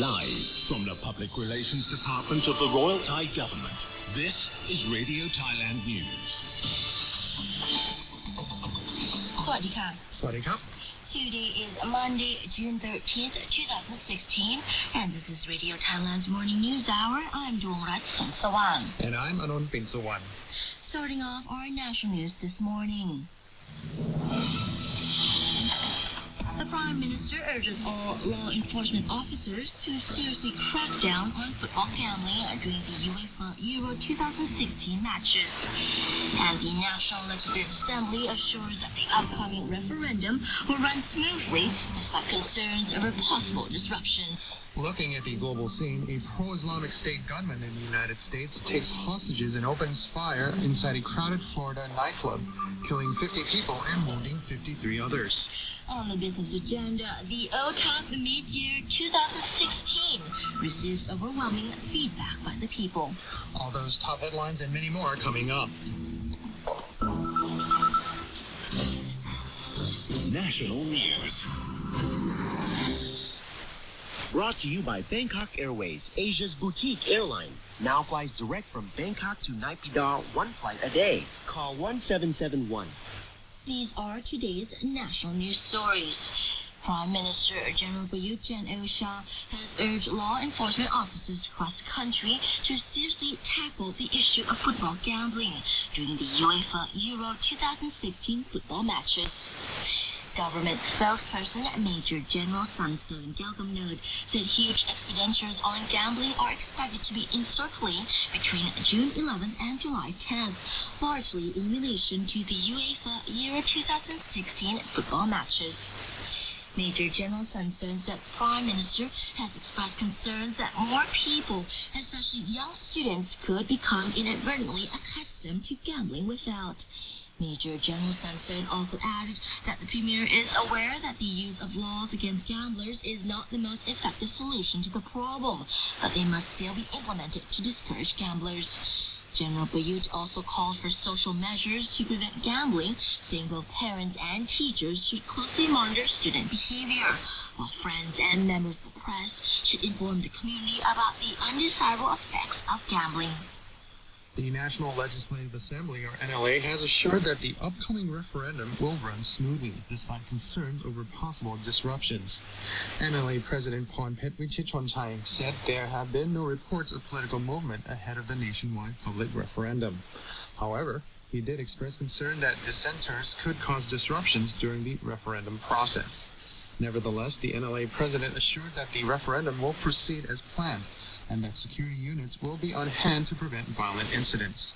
Live from the Public Relations Department of the Royal Thai Government, this is Radio Thailand News. สวัสดีค่ะ สวัสดีครับ Today is Monday, June 13th, 2016, and this is Radio Thailand's Morning News Hour. I'm Dongrat Songsawan. And I'm Anon Pinsawan. Starting off our national news this morning. The Prime Minister urges all law enforcement officers to seriously crack down on football gambling during the UEFA Euro 2016 matches. And the National Legislative Assembly assures that the upcoming referendum will run smoothly despite concerns over possible disruptions. Looking at the global scene, a pro-Islamic State gunman in the United States takes hostages and opens fire inside a crowded Florida nightclub, killing 50 people and wounding 53 others. On the business agenda, the OTAP mid-year 2016 receives overwhelming feedback by the people. All those top headlines and many more coming up. National News. Brought to you by Bangkok Airways, Asia's boutique airline. Now flies direct from Bangkok to Naypyidaw, one flight a day. Call 1771. These are today's national news stories. Prime Minister General Prayut Chan-o-cha has urged law enforcement officers across the country to seriously tackle the issue of football gambling during the UEFA Euro 2016 football matches. Government spokesperson Major General Sanson Galgamnod said huge expenditures on gambling are expected to be in circulating between June 11th and July 10th, largely in relation to the UEFA Euro 2016 football matches. Major General Sanson said the Prime Minister has expressed concerns that more people, especially young students, could become inadvertently accustomed to gambling without. Major General Sanson also added that the Premier is aware that the use of laws against gamblers is not the most effective solution to the problem, but they must still be implemented to discourage gamblers. General Prayut also called for social measures to prevent gambling, saying both parents and teachers should closely monitor student behavior, while friends and members of the press should inform the community about the undesirable effects of gambling. The National Legislative Assembly, or NLA, has assured that the upcoming referendum will run smoothly, despite concerns over possible disruptions. NLA President Pornphet Vichichonchai said there have been no reports of political movement ahead of the nationwide public referendum. However, he did express concern that dissenters could cause disruptions during the referendum process. Nevertheless, the NLA President assured that the referendum will proceed as planned, and that security units will be on hand to prevent violent incidents.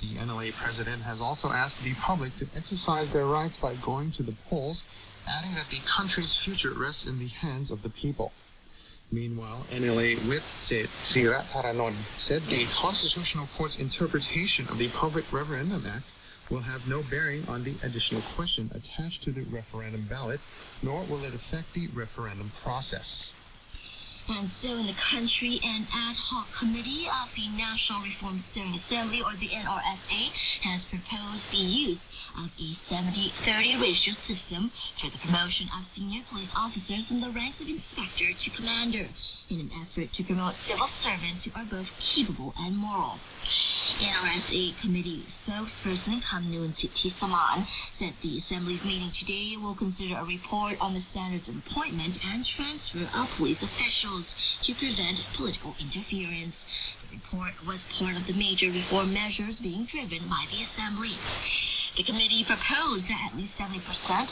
The NLA President has also asked the public to exercise their rights by going to the polls, adding that the country's future rests in the hands of the people. Meanwhile, NLA Whip Sira Tharanon said the Constitutional Court's interpretation of the Public Referendum Act will have no bearing on the additional question attached to the referendum ballot, nor will it affect the referendum process. And so in the country, an ad hoc committee of the National Reform Steering Assembly, or the NRSA, has proposed the use of a 70-30 ratio system for the promotion of senior police officers from the ranks of inspector to commander, in an effort to promote civil servants who are both capable and moral. NRSA committee spokesperson Kamnoon Sittisaman said the Assembly's meeting today will consider a report on the standards of appointment and transfer of police officials to prevent political interference. The report was part of the major reform measures being driven by the Assembly. The committee proposed that at least 70%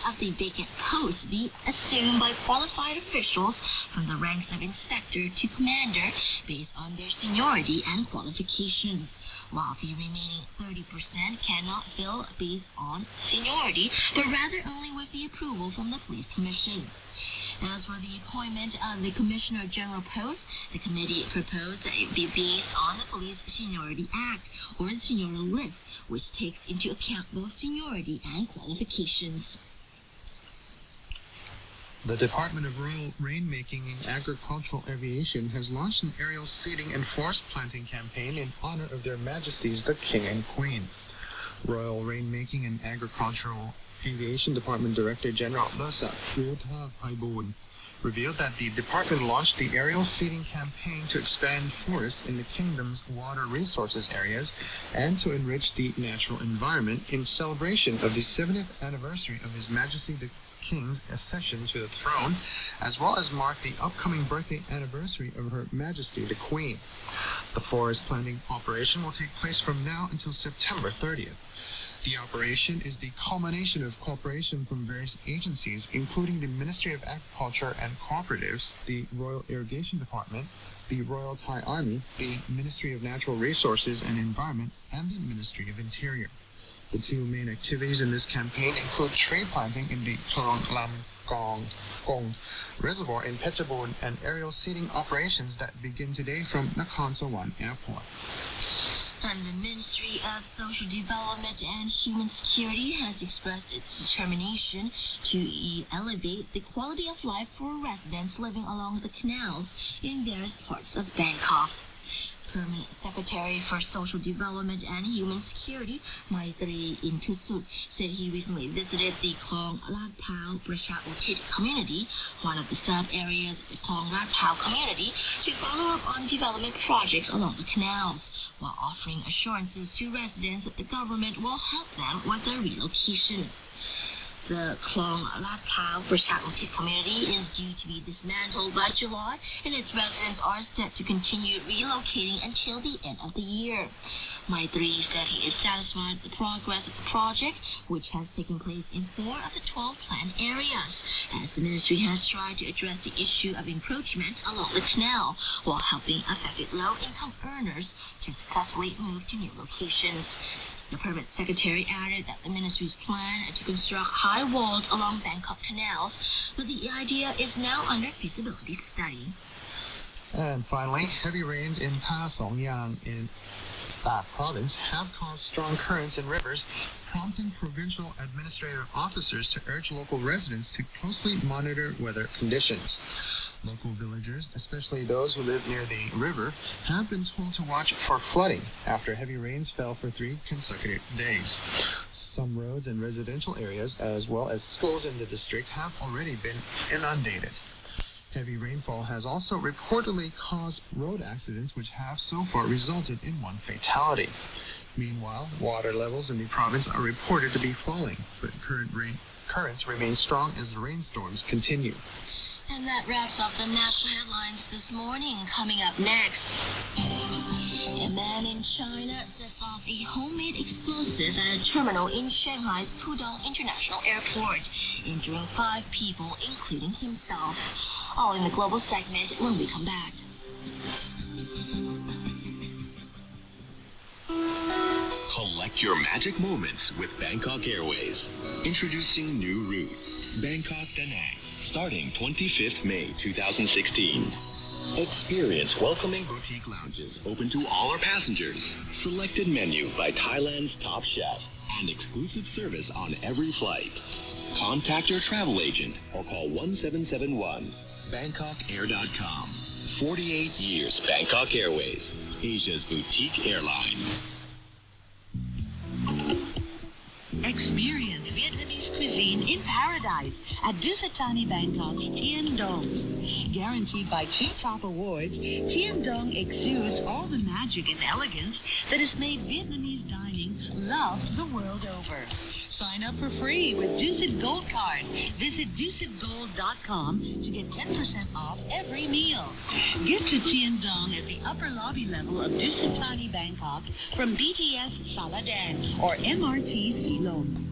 of the vacant posts be assumed by qualified officials from the ranks of inspector to commander based on their seniority and qualifications, while the remaining 30% cannot fill based on seniority, but rather only with the approval from the police commission. As for the appointment of the Commissioner General post, the committee proposed that it be based on the Police Seniority Act, or the seniority list, which takes into account both seniority and qualifications. The Department of Rural Rainmaking and Agricultural Aviation has launched an aerial seeding and forest planting campaign in honor of Their Majesties the King and Queen. Royal Rainmaking and Agricultural Aviation Department Director General Losa Phuta Phaiboon revealed that the department launched the aerial seeding campaign to expand forests in the kingdom's water resources areas and to enrich the natural environment in celebration of the 70th anniversary of His Majesty the King's accession to the throne, as well as mark the upcoming birthday anniversary of Her Majesty the Queen. The forest planting operation will take place from now until September 30th. The operation is the culmination of cooperation from various agencies, including the Ministry of Agriculture and Cooperatives, the Royal Irrigation Department, the Royal Thai Army, the Ministry of Natural Resources and Environment, and the Ministry of Interior. The two main activities in this campaign include tree planting in the Thorong Lam Gong Reservoir in Phetchabun and aerial seeding operations that begin today from Nakhon Sawan Airport. And the Ministry of Social Development and Human Security has expressed its determination to elevate the quality of life for residents living along the canals in various parts of Bangkok. Permanent Secretary for Social Development and Human Security, Maitri Intusut, said he recently visited the Klong Lat Pao Prasha Uchit community, one of the sub-areas of the Klong Lat Pao community, to follow up on development projects along the canals, while offering assurances to residents that the government will help them with their relocation. The Klong Lat Pao Prasha Uchit community is due to be dismantled by July, and its residents are set to continue relocating until the end of the year. Maitri said he is satisfied with the progress of the project, which has taken place in 4 of the 12 planned areas, as the ministry has tried to address the issue of encroachment along the canal, while helping affected low-income earners to successfully move to new locations. The permanent secretary added that the ministry's plan to construct high walls along Bangkok canals, but the idea is now under feasibility study. And finally, heavy rains in Pa Song Yang in that province have caused strong currents in rivers, prompting provincial administrative officers to urge local residents to closely monitor weather conditions. Local villagers, especially those who live near the river, have been told to watch for flooding after heavy rains fell for 3 consecutive days. Some roads and residential areas, as well as schools in the district, have already been inundated. Heavy rainfall has also reportedly caused road accidents, which have so far resulted in 1 fatality. Meanwhile, water levels in the province are reported to be falling, but currents remain strong as the rainstorms continue. And that wraps up the national headlines this morning. Coming up next, a man in China sets off a homemade explosive at a terminal in Shanghai's Pudong International Airport, injuring 5 people, including himself. All in the global segment when we come back. Collect your magic moments with Bangkok Airways. Introducing new route, Bangkok Da Nang, starting 25th May 2016. Experience welcoming boutique lounges open to all our passengers, selected menu by Thailand's top chef, and exclusive service on every flight. Contact your travel agent or call 1771. BangkokAir.com. 48 years Bangkok Airways, Asia's boutique airline. Experience Vietnamese cuisine in paradise at Dusatani Bangkok's Tien Dong. Guaranteed by 2 top awards, Tien Dong exudes all the magic and elegance that has made Vietnamese dining loved the world over. Sign up for free with Dusit Gold Card. Visit DusitGold.com to get 10% off every meal. Get to Tien Dong at the upper lobby level of Dusatani Bangkok from BTS Saladang or MRT Silom.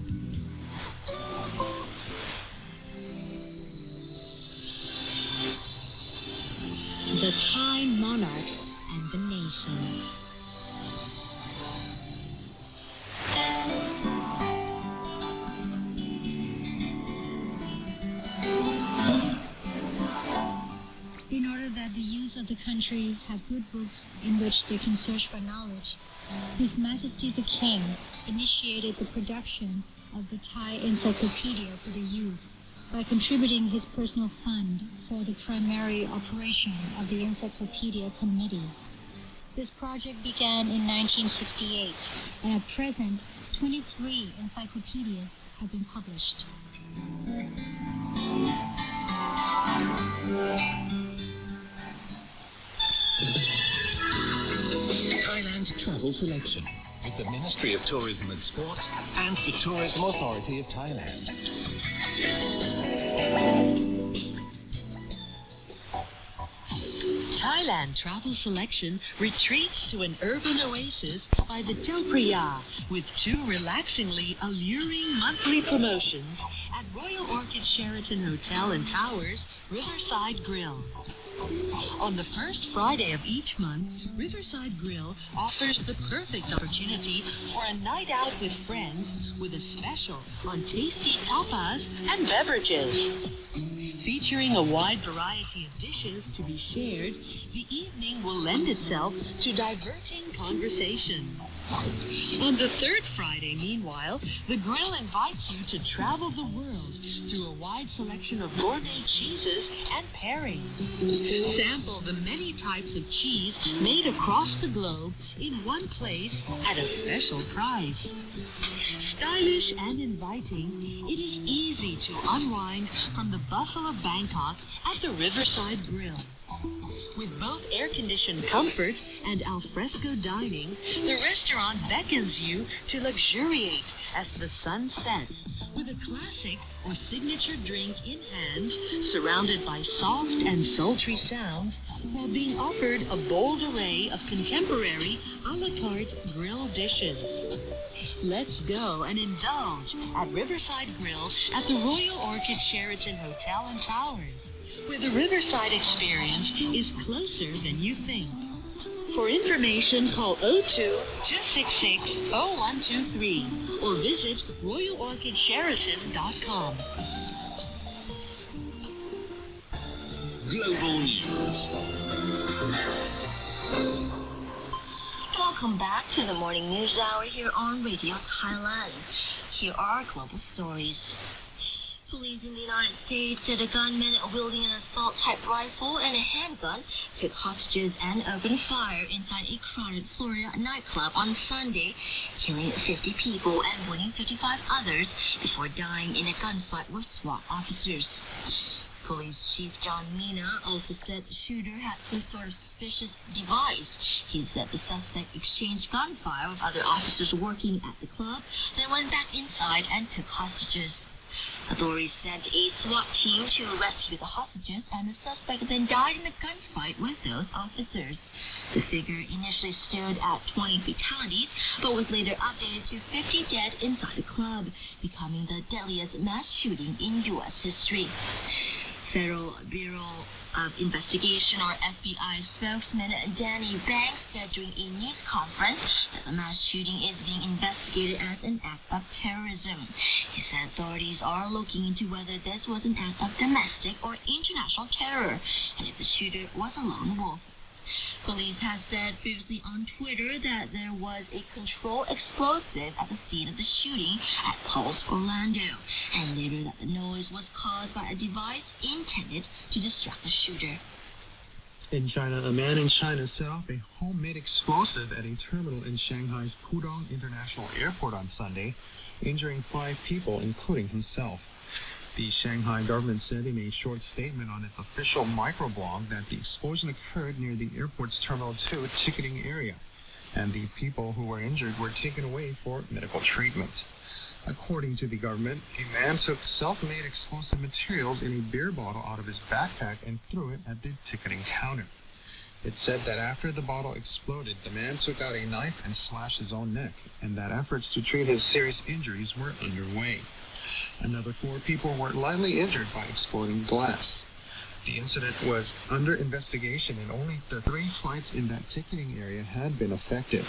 The Thai monarch and the nation. In order that the youth of the country have good books in which they can search for knowledge, His Majesty the King initiated the production of the Thai Encyclopedia for the youth by contributing his personal fund for the primary operation of the Encyclopedia Committee. This project began in 1968, and at present, 23 encyclopedias have been published. travel selection with the Ministry of Tourism and Sport and the Tourism Authority of Thailand. Thailand Travel Selection retreats to an urban oasis by the Chao Phraya with 2 relaxingly alluring monthly promotions at Royal Orchid Sheraton Hotel and Towers, Riverside Grill. On the first Friday of each month, Riverside Grill offers the perfect opportunity for a night out with friends with a special on tasty tapas and beverages. Featuring a wide variety of dishes to be shared, the evening will lend itself to diverting conversation. On the third Friday, meanwhile, the grill invites you to travel the world through a wide selection of gourmet cheeses and pairings. Sample the many types of cheese made across the globe in one place at a special price. Stylish and inviting, it is easy to unwind from the bustle of Bangkok at the Riverside Grill. With both air-conditioned comfort and alfresco dining, the restaurant beckons you to luxuriate as the sun sets with a classic or signature drink in hand, surrounded by soft and sultry sounds, while being offered a bold array of contemporary a la carte grill dishes. Let's go and indulge at Riverside Grill at the Royal Orchid Sheraton Hotel and Towers, where the Riverside experience is closer than you think. For information, call 02-266-0123 or visit royalorchidsheraton.com. Global News. Welcome back to the Morning News Hour here on Radio Thailand. Here are global stories. Police in the United States said a gunman wielding an assault-type rifle and a handgun took hostages and opened fire inside a crowded Florida nightclub on Sunday, killing 50 people and wounding 55 others before dying in a gunfight with SWAT officers. Police Chief John Mina also said the shooter had some sort of suspicious device. He said the suspect exchanged gunfire with other officers working at the club, then went back inside and took hostages. Authorities sent a SWAT team to rescue the hostages, and the suspect then died in a gunfight with those officers. The figure initially stood at 20 fatalities, but was later updated to 50 dead inside the club, becoming the deadliest mass shooting in U.S. history. Federal Bureau of Investigation, or FBI, spokesman Danny Banks said during a news conference that the mass shooting is being investigated as an act of terrorism. He said authorities are looking into whether this was an act of domestic or international terror, and if the shooter was a lone wolf. Police have said previously on Twitter that there was a controlled explosive at the scene of the shooting at Pulse, Orlando, and later that the noise was caused by a device intended to distract the shooter. In China, a man in China set off a homemade explosive at a terminal in Shanghai's Pudong International Airport on Sunday, injuring 5 people, including himself. The Shanghai government said in a short statement on its official microblog that the explosion occurred near the airport's Terminal 2 ticketing area, and the people who were injured were taken away for medical treatment. According to the government, a man took self-made explosive materials in a beer bottle out of his backpack and threw it at the ticketing counter. It said that after the bottle exploded, the man took out a knife and slashed his own neck, and that efforts to treat his serious injuries were underway. Another 4 people were lightly injured by exploding glass. The incident was under investigation, and only the 3 flights in that ticketing area had been affected.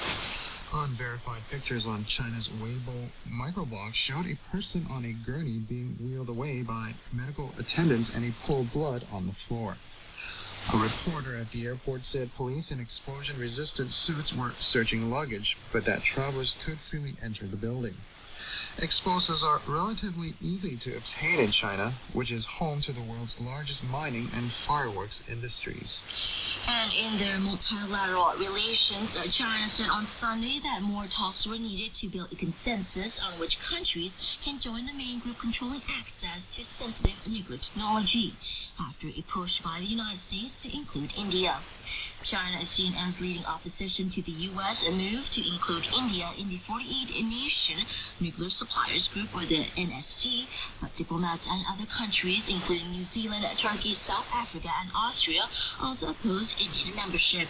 Unverified pictures on China's Weibo microblog showed a person on a gurney being wheeled away by medical attendants and a pool of blood on the floor. A reporter at the airport said police in explosion-resistant suits were searching luggage, but that travelers could freely enter the building. Explosives are relatively easy to obtain in China, which is home to the world's largest mining and fireworks industries. And in their multilateral relations, China said on Sunday that more talks were needed to build a consensus on which countries can join the main group controlling access to sensitive nuclear technology, after a push by the United States to include India. China is seen as leading opposition to the U.S. move to include India in the 48-nation nuclear suppliers group, or the NSG, but diplomats and other countries, including New Zealand, Turkey, South Africa, and Austria, also oppose Indian membership.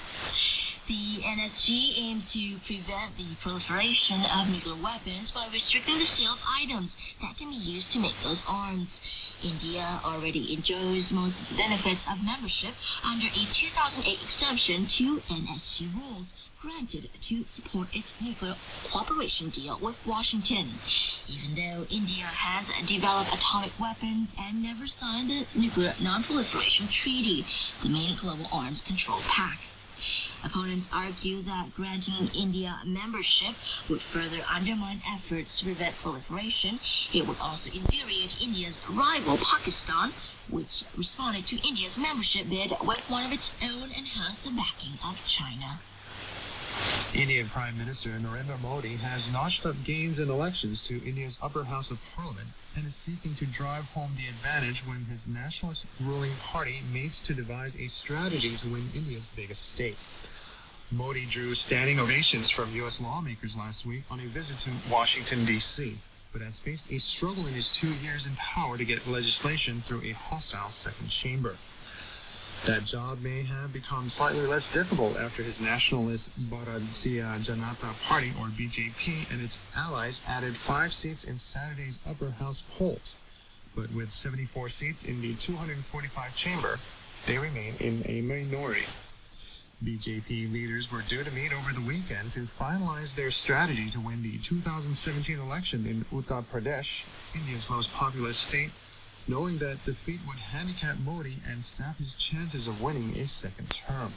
The NSG aims to prevent the proliferation of nuclear weapons by restricting the sale of items that can be used to make those arms. India already enjoys most of the benefits of membership under a 2008 exemption to NSG rules granted to support its nuclear cooperation deal with Washington. Even though India has developed atomic weapons and never signed the Nuclear Non-Proliferation Treaty, the main global arms control pact. Opponents argue that granting India membership would further undermine efforts to prevent proliferation. It would also infuriate India's rival Pakistan, which responded to India's membership bid with one of its own and has the backing of China. Indian Prime Minister Narendra Modi has notched up gains in elections to India's upper house of parliament and is seeking to drive home the advantage when his nationalist ruling party meets to devise a strategy to win India's biggest state. Modi drew standing ovations from U.S. lawmakers last week on a visit to Washington, D.C., but has faced a struggle in his 2 years in power to get legislation through a hostile second chamber. That job may have become slightly less difficult after his nationalist Bharatiya Janata Party, or BJP, and its allies added 5 seats in Saturday's upper house polls. But with 74 seats in the 245 chamber, they remain in a minority. BJP leaders were due to meet over the weekend to finalize their strategy to win the 2017 election in Uttar Pradesh, India's most populous state, knowing that defeat would handicap Modi and sap his chances of winning a second term.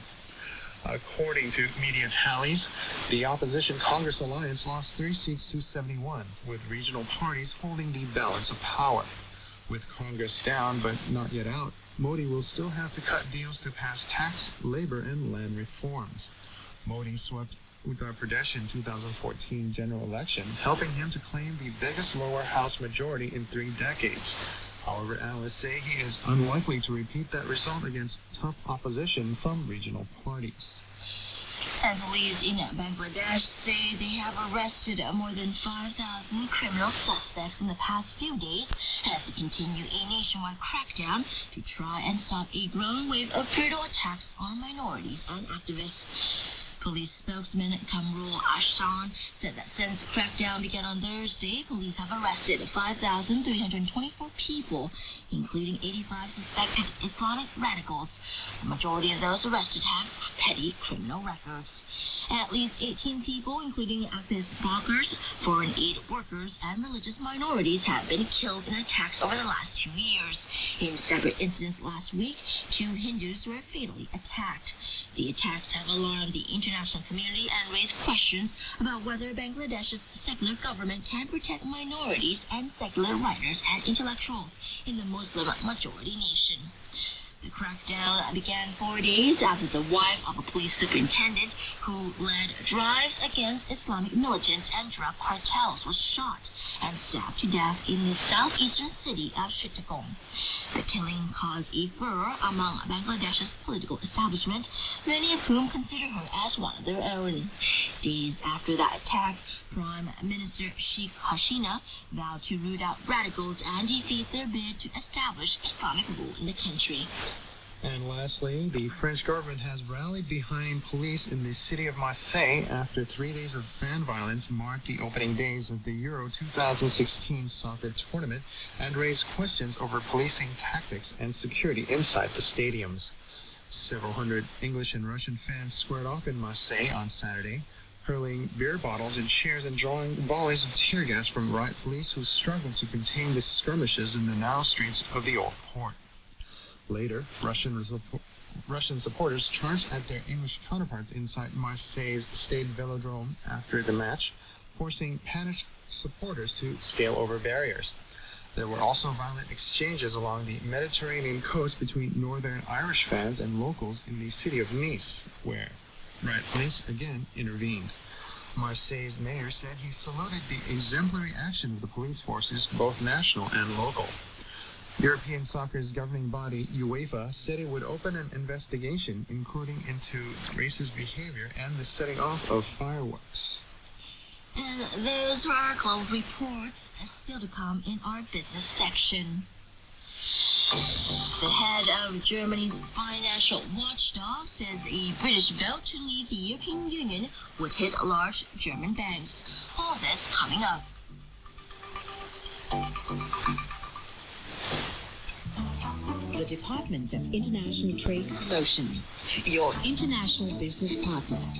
According to media tallies, the opposition Congress alliance lost 3 seats to 71, with regional parties holding the balance of power. With Congress down but not yet out, Modi will still have to cut deals to pass tax, labor, and land reforms. Modi swept Uttar Pradesh in 2014 general election, helping him to claim the biggest lower house majority in 3 decades. However, analysts say he is unlikely to repeat that result against tough opposition from regional parties. And police in Bangladesh say they have arrested more than 5,000 criminal suspects in the past few days as they continue a nationwide crackdown to try and stop a growing wave of brutal attacks on minorities and activists. Police spokesman Kamrul Ahsan said that since the crackdown began on Thursday, police have arrested 5,324 people, including 85 suspected Islamic radicals. The majority of those arrested have petty criminal records. At least 18 people, including activist bloggers, foreign aid workers, and religious minorities, have been killed in attacks over the last 2 years. In separate incidents last week, 2 Hindus were fatally attacked. The attacks have alarmed the international community and raised questions about whether Bangladesh's secular government can protect minorities and secular writers and intellectuals in the Muslim-majority nation. The crackdown began 4 days after the wife of a police superintendent who led drives against Islamic militants and drug cartels was shot and stabbed to death in the southeastern city of Chittagong. The killing caused a furor among Bangladesh's political establishment, many of whom consider her as one of their own. Days after that attack, Prime Minister Sheikh Hasina vowed to root out radicals and defeat their bid to establish Islamic rule in the country. And lastly, the French government has rallied behind police in the city of Marseille after 3 days of fan violence marked the opening days of the Euro 2016 soccer tournament and raised questions over policing tactics and security inside the stadiums. Several hundred English and Russian fans squared off in Marseille on Saturday, hurling beer bottles and chairs and drawing volleys of tear gas from riot police who struggled to contain the skirmishes in the narrow streets of the old port. Later, Russian supporters charged at their English counterparts inside Marseille's Stade Velodrome after the match, forcing panicked supporters to scale over barriers. There were also violent exchanges along the Mediterranean coast between Northern Irish fans and locals in the city of Nice, where riot police again intervened. Marseille's mayor said he saluted the exemplary action of the police forces, both national and local. European soccer's governing body, UEFA, said it would open an investigation, including into racist behavior and the setting off of fireworks. And those were our global reports, still to come in our business section. The head of Germany's financial watchdog says a British vote to leave the European Union would hit large German banks. All this coming up. The Department of International Trade Promotion, your international business partner.